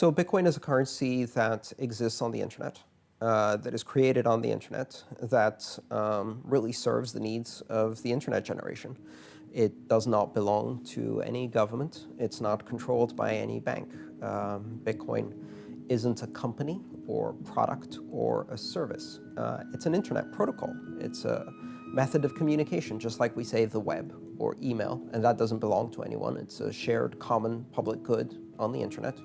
So Bitcoin is a currency that exists on the internet, that is created on the internet, that really serves the needs of the internet generation. It does not belong to any government. It's not controlled by any bank. Bitcoin isn't a company or product or a service. It's an internet protocol. It's a method of communication, just like we say the web or email, and that doesn't belong to anyone. It's a shared common public good on the internet.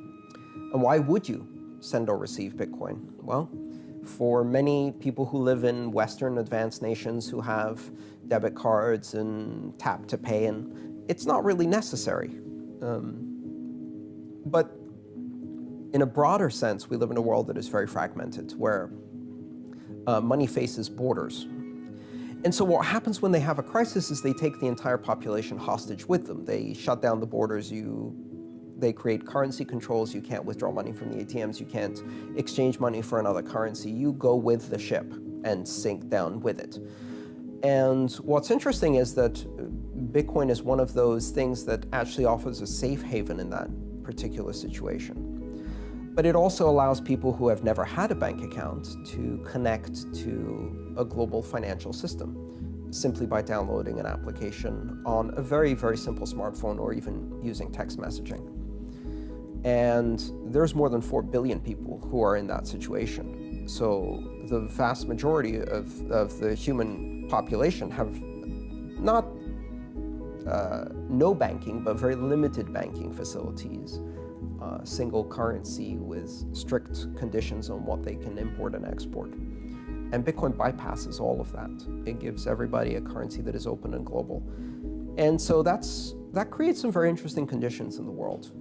And why would you send or receive Bitcoin? Well, for many people who live in Western advanced nations who have debit cards and tap to pay, and it's not really necessary. But in a broader sense, we live in a world that is very fragmented, where money faces borders. And so what happens when they have a crisis is they take the entire population hostage with them. They shut down the borders. They create currency controls. You can't withdraw money from the ATMs. You can't exchange money for another currency. You go with the ship and sink down with it. And what's interesting is that Bitcoin is one of those things that actually offers a safe haven in that particular situation. But it also allows people who have never had a bank account to connect to a global financial system simply by downloading an application on a very, very simple smartphone or even using text messaging. And there's more than 4 billion people who are in that situation. So the vast majority of the human population have not no banking, but very limited banking facilities, single currency with strict conditions on what they can import and export. And Bitcoin bypasses all of that. It gives everybody a currency that is open and global. And so that creates some very interesting conditions in the world.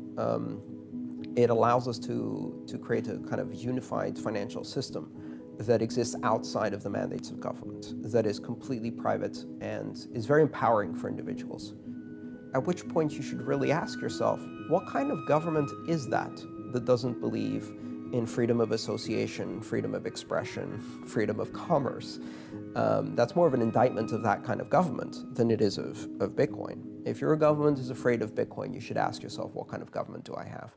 It allows us to create a kind of unified financial system that exists outside of the mandates of government, that is completely private and is very empowering for individuals. At which point you should really ask yourself, what kind of government is that doesn't believe in freedom of association, freedom of expression, freedom of commerce? That's more of an indictment of that kind of government than it is of Bitcoin. If your government is afraid of Bitcoin, you should ask yourself, what kind of government do I have?